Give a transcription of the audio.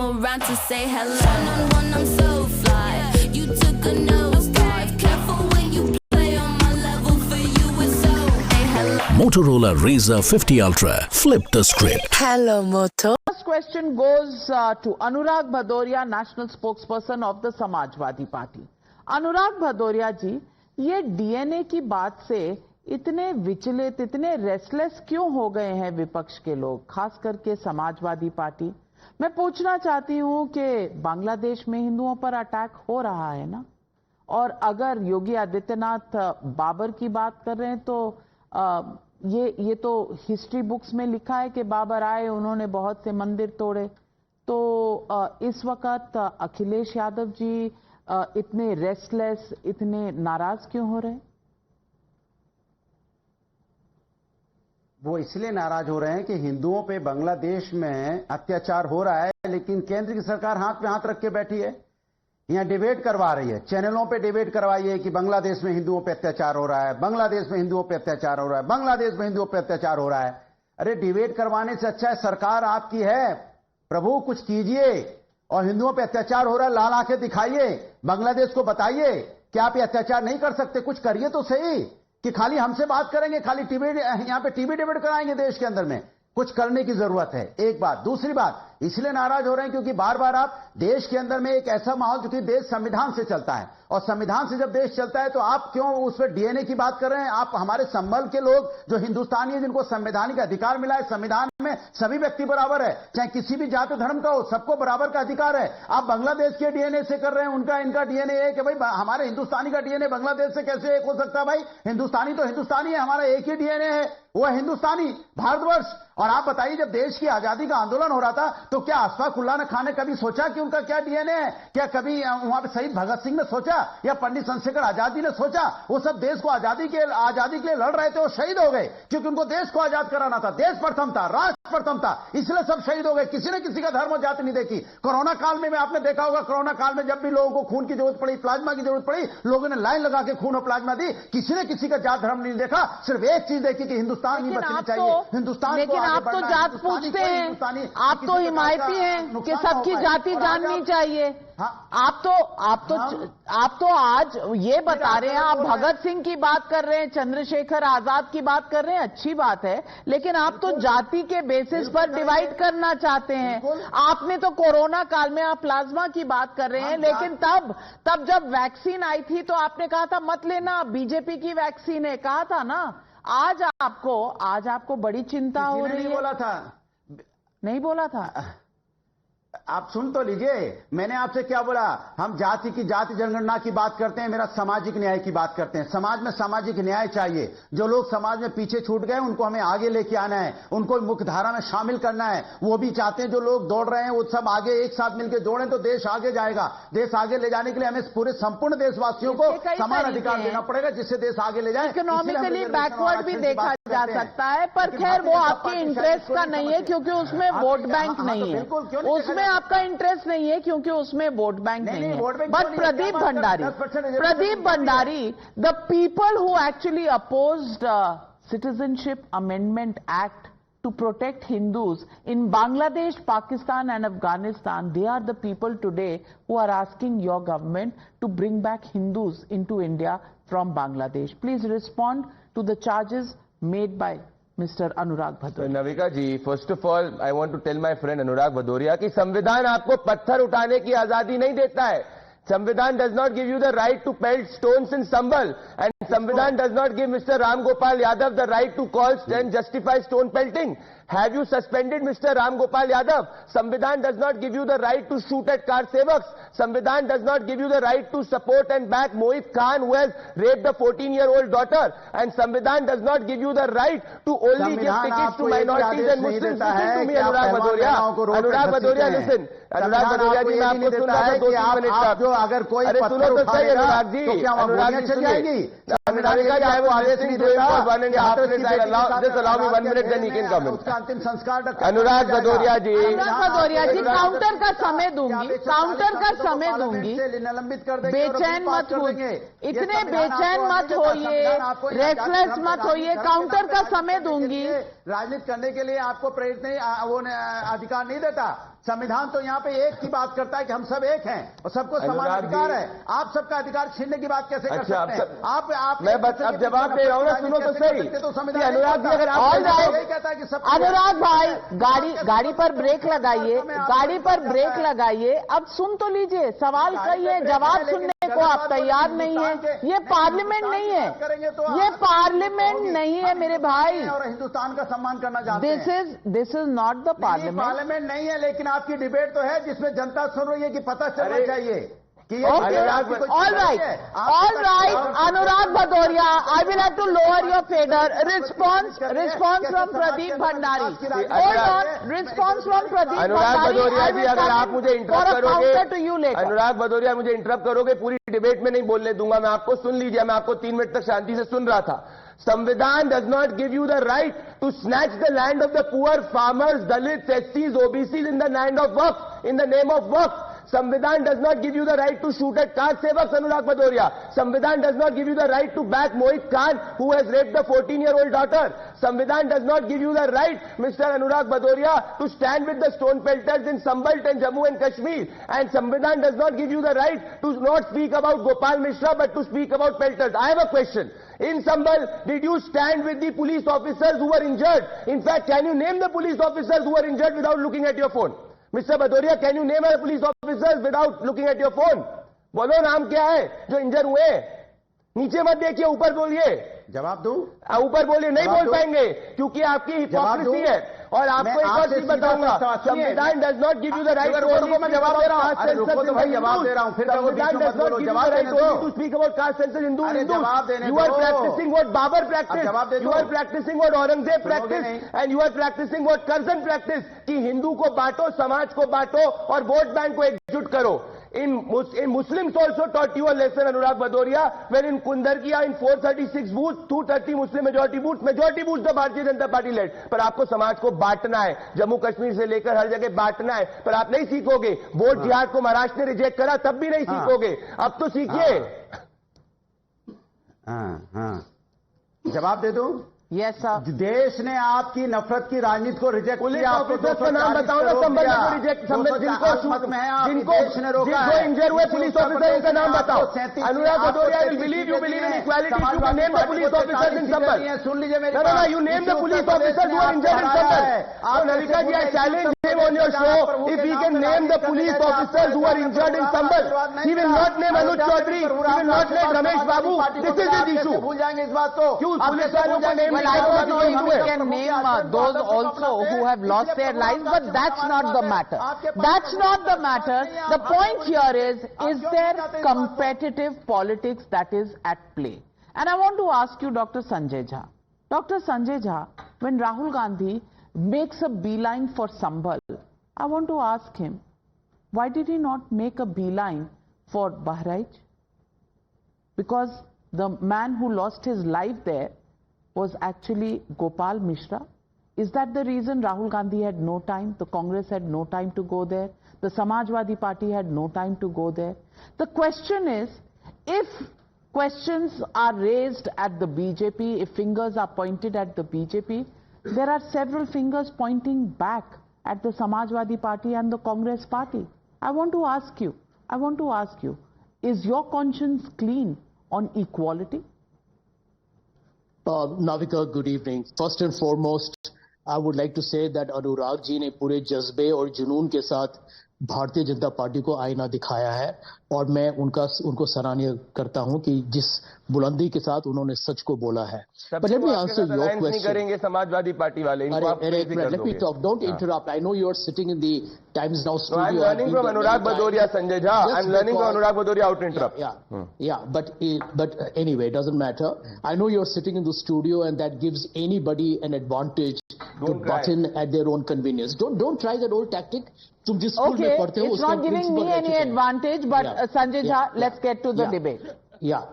come around to say hello. One-on-one, I'm so fly. You took a nosedive. Careful when you play on my level. For you, it's so. Hey, hello. Motorola Razr 50 Ultra. Flip the script. Hello, Moto. First question goes to Anurag Bhadoria, national spokesperson of the Samajwadi Party. अनुराग भदौरिया जी, ये DNA की बात से इतने विचलित, इतने restless क्यों हो गए हैं विपक्ष के लोग, खास करके समाजवादी पार्टी? मैं पूछना चाहती हूं कि बांग्लादेश में हिंदुओं पर अटैक हो रहा है ना, और अगर योगी आदित्यनाथ बाबर की बात कर रहे हैं तो ये तो हिस्ट्री बुक्स में लिखा है कि बाबर आए, उन्होंने बहुत से मंदिर तोड़े। तो इस वक्त अखिलेश यादव जी इतने रेस्टलेस, इतने नाराज क्यों हो रहे हैं? वो इसलिए नाराज हो रहे हैं कि हिंदुओं पे बांग्लादेश में अत्याचार हो रहा है, लेकिन केंद्र की सरकार हाथ पे हाथ रख के बैठी है। यहां डिबेट करवा रही है, चैनलों पे डिबेट करवाई है कि बांग्लादेश में हिंदुओं पे अत्याचार हो रहा है, बांग्लादेश में हिंदुओं पे अत्याचार हो रहा है, बांग्लादेश में हिंदुओं पे अत्याचार हो रहा है। अरे डिबेट करवाने से अच्छा है सरकार आपकी है, प्रभु कुछ कीजिए। और हिंदुओं पे अत्याचार हो रहा है, लाल आंखें दिखाइए, बांग्लादेश को बताइए कि आप ये अत्याचार नहीं कर सकते, कुछ करिए तो सही। कि खाली हमसे बात करेंगे, खाली टीवी, यहां पे टीवी डिबेट कराएंगे देश के अंदर में? कुछ करने की जरूरत है। एक बात। दूसरी बात, इसलिए नाराज हो रहे हैं क्योंकि बार बार आप देश के अंदर में एक ऐसा माहौल, क्योंकि देश संविधान से चलता है, और संविधान से जब देश चलता है तो आप क्यों उस पर डीएनए की बात कर रहे हैं? आप हमारे संबल के लोग जो हिंदुस्तानी है, जिनको संवैधानिक अधिकार मिला है, संविधान में सभी व्यक्ति बराबर है, चाहे किसी भी जाति धर्म का हो, सबको बराबर का अधिकार है। आप बांग्लादेश के डीएनए से कर रहे हैं, उनका इनका डीएनए है कि भाई हमारे हिंदुस्तानी का डीएनए बांग्लादेश से कैसे एक हो सकता है? भाई हिंदुस्तानी तो हिंदुस्तानी है, हमारा एक ही डीएनए है, वो है हिंदुस्तानी भारतवर्ष। और आप बताइए, जब देश की आजादी का आंदोलन हो रहा था तो क्या अशफाक उल्लाह खान ने कभी सोचा कि उनका क्या डीएनए है? क्या कभी वहां पे शहीद भगत सिंह ने सोचा, या पंडित चंद्रशेखर आजाद जी ने सोचा? वो सब देश को आजादी के लिए लड़ रहे थे, वो शहीद हो गए क्योंकि उनको देश को आजाद कराना था, देश प्रथम था, राष्ट्र प्रथम था, इसलिए सब शहीद हो गए। किसी ने किसी का धर्म और जाति नहीं देखी। कोरोना काल में आपने देखा होगा, कोरोना काल में जब भी लोगों को खून की जरूरत पड़ी, प्लाज्मा की जरूरत पड़ी, लोगों ने लाइन लगा के खून और प्लाज्मा दी। किसी ने किसी का जात धर्म नहीं देखा, सिर्फ एक चीज देखी कि हिंदुस्तान ही बचना चाहिए, हिंदुस्तान। लेकिन आप तो जात पूछते हैं, आप तो हिमायती हैं कि सबकी जाति जाननी चाहिए। आप तो आज ये बता रहे हैं, आप भगत सिंह की बात कर रहे हैं, चंद्रशेखर आजाद की बात कर रहे हैं, अच्छी बात है, लेकिन आप तो जाति के बेसिस पर डिवाइड करना चाहते हैं। आपने तो कोरोना काल में आप प्लाज्मा की बात कर रहे हैं, लेकिन तब जब वैक्सीन आई थी तो आपने कहा था मत लेना, बीजेपी की वैक्सीन है, कहा था ना। आज आपको बड़ी चिंता हो रही है। नहीं बोला था। आप सुन तो लीजिए, मैंने आपसे क्या बोला? हम जाति जनगणना की बात करते हैं, मेरा सामाजिक न्याय की बात करते हैं। समाज में सामाजिक न्याय चाहिए। जो लोग समाज में पीछे छूट गए उनको हमें आगे लेके आना है, उनको मुख्य धारा में शामिल करना है। वो भी चाहते हैं, जो लोग दौड़ रहे हैं वो सब आगे एक साथ मिलकर दौड़ें तो देश आगे जाएगा। देश आगे ले जाने के लिए हमें पूरे संपूर्ण देशवासियों को समान अधिकार देना पड़ेगा, जिससे देश आगे ले जाए। इकोनॉमिकली बैकवर्ड भी देखा जा सकता है, पर खैर वो आपके इंटरेस्ट का नहीं है क्योंकि उसमें वोट बैंक नहीं है। उसमें आपका इंटरेस्ट नहीं है क्योंकि उसमें वोट बैंक नहीं है। But Pradeep Bhandari, the people who actually opposed citizenship amendment act to protect Hindus in Bangladesh, Pakistan and Afghanistan, they are the people today who are asking your government to bring back Hindus into India from Bangladesh. Please respond to the charges made by Mr. Anurag Bhadoria. Navika ji, first of all, I want to tell my friend Anurag Bhadoria कि संविधान आपको पत्थर उठाने की आजादी नहीं देता है। संविधान does not give you the right to pelt stones in Sambhal, and Samvidhan does not give Mr. Ram Gopal Yadav the right to call and justify stone pelting. Have you suspended Mr. Ram Gopal Yadav? Samvidhan does not give you the right to shoot at car sevaks. Samvidhan does not give you the right to support and back Mohit Khan, who has raped a 14-year-old daughter. And Samvidhan does not give you the right to only give tickets to minorities and Muslims. Listen to me, Anurag Bhadoria. Anurag Bhadoria, listen. Anurag Bhadoria जी, मैं आपको सुन रहा था 2-3 minute का। अगर कोई अरे सुनो तो सही अनुराग जी, तो क्या अनुराग जी चल जाएगी? अंतिम संस्कार अनुराग भदौरिया जी, काउंटर का समय दूंगी, निलंबित कर देंगे। बेचैन मत होइए, इतने बेचैन मत होइए, रेस्टलेस मत होइए, काउंटर का समय दूंगी। राजनीति करने के लिए आपको प्रेरित नहीं, वो अधिकार नहीं देता। संविधान तो यहाँ पे एक की बात करता है कि हम सब एक हैं और सबको समान अनुराग अधिकार जी। है। आप सबका अधिकार छीनने की बात कैसे कर अच्छा, सकते हैं? आप मैं अब जवाब दे रहा हूँ ना, सुनो तो सही। तो संविधान अनुराग जी, अगर आप All right. यही कहता है कि सब अनुराग भाई गाड़ी पर ब्रेक लगाइए, गाड़ी पर ब्रेक लगाइए। अब सुन तो लीजिए, सवाल सही है, जवाब सुनने को आप तैयार नहीं है। ये पार्लियामेंट नहीं है, ये पार्लियामेंट नहीं है मेरे भाई। और हिंदुस्तान का सम्मान करना चाहते हैं। This is not the parliament. Parliament नहीं है, लेकिन आपकी डिबेट तो है जिसमें जनता सुन रही है कि पता चलना अरे, चाहिए कि ये All right, Anurag Bhadoria, I will have to lower your fader. Response from Pradeep Bhandari. Hold on, response from Pradeep Anurag Bhandari. Bhadoria I ji, will अगर come आप in मुझे for इंटरप्ट a करोगे, counter to you later. Anurag Bhadoria मुझे interrupt करोगे, पूरी debate में नहीं बोलने दूंगा मैं आपको। सुन लीजिए, मैं आपको 3 मिनट तक शांति से सुन रहा था। संविधान does not give you the right to snatch the land of the poor farmers, Dalit, एससीज, OBCs in the land of Waqf, in the name of Waqf. संविधान does not give you the right to shoot at car sevaks, Anurag Bhadoria. Sanvidhan does not give you the right to back Mohit Khan, who has raped the 14-year-old daughter. Sanvidhan does not give you the right, Mr. Anurag Bhadoria, to stand with the stone pelters in Sambal and Jammu and Kashmir. And Sanvidhan does not give you the right to not speak about Gopal Mishra, but to speak about pelters. I have a question. In Sambal, did you stand with the police officers who were injured? In fact, can you name the police officers who were injured without looking at your phone? Mr. Bhadoria, can you name the police officers without looking at your phone? बोलो नाम क्या है जो इंजर हुए? नीचे मत देखिए, ऊपर बोलिए। जवाब दूं? ऊपर बोलिए। नहीं जवाब बोल दूं? पाएंगे क्योंकि आपकी हिपोक्रेसी है। और आपको एक और चीज बताऊंगा, संविधान does not give you the right to मैं जवाब दे रहा हूं। अरे रुको तो भाई, जवाब दे रहा हूं। फिर संविधान does not give you the right to speak about caste census Hindu. जवाब देने you are practising what Babar practice, you are practising what Aurangzeb practice, and you are practising what Curzon practice, कि हिंदू को बांटो, समाज को बांटो और वोट बैंक को एकजुट करो। In Muslims also taught you a lesson, Anurag Bhadoria, when in Kundarkia in 436 booths, 230 Muslim majority booths the Bharatiya Janata Party led. पर आपको समाज को बांटना है, जम्मू कश्मीर से लेकर हर जगह बांटना है, पर आप नहीं सीखोगे। वोट जिहाद को महाराष्ट्र ने रिजेक्ट करा, तब भी नहीं सीखोगे। अब तो सीखिए। जवाब दे दूं? Yes, sir. देश ने आपकी नफरत की राजनीति को रिजेक्ट पुलिस किया। ऑफिसर्स का नाम बताओ ना, संबंध को रिजेक्ट, जिनको इंजर हुए पुलिस ऑफिसर का नाम बताओ। Anurag Bhadauria, will believe you believe in equality, you can name the police officers in Sambhal. सुन लीजिए मेरी No, no, you name the police officers who are injured in Sambal. So, Nalika ji, I challenge him on your show. If he can name the police officers who are injured in Sambal, he will not name Anuj Chaudhary, he will not name Ramesh Babu. This is his issue. भूल जाएंगे इस बात को। क्यों police वालों को name Well, I don't know if we can name those also who have lost their lives, but that's not the matter. That's not the matter. The point here is there competitive politics that is at play? And I want to ask you, Dr. Sanjay Jha. Dr. Sanjay Jha, when Rahul Gandhi makes a beeline for Sambal, I want to ask him, why did he not make a beeline for Bahraich? Because the man who lost his life there was actually Gopal Mishra. Is that the reason Rahul Gandhi had no time? The Congress had no time to go there? The Samajwadi Party had no time to go there? The question is, if questions are raised at the BJP, if fingers are pointed at the BJP, there are several fingers pointing back at the Samajwadi Party and the Congress Party. I want to ask you, is your conscience clean on equality? Navika, good evening. First and foremost, I would like to say that Anurag ji ने पूरे जज्बे और जुनून के साथ Bharatiya Janata party को आईना दिखाया है और मैं उनको सराहनीय करता हूं कि जिस बुलंदी के साथ उन्होंने सच को बोला है। But let me answer your question. करेंगे समाजवादी पार्टी वाले, इनको आप let me talk. Don't interrupt. I know you are sitting in the Times Now studio. I'm learning from Anurag Bhadoria, Sanjay Jha. I'm learning from Anurag Bhadoria how to interrupt. Yeah. But anyway, it doesn't matter. I know you're sitting in the studio, and that gives anybody an advantage to butt in at their own convenience. Don't try that old tactic. तुम जिस school में पढ़ते हो, it's not giving me any advantage, but Sanjay Jha, let's get to the debate. Yeah.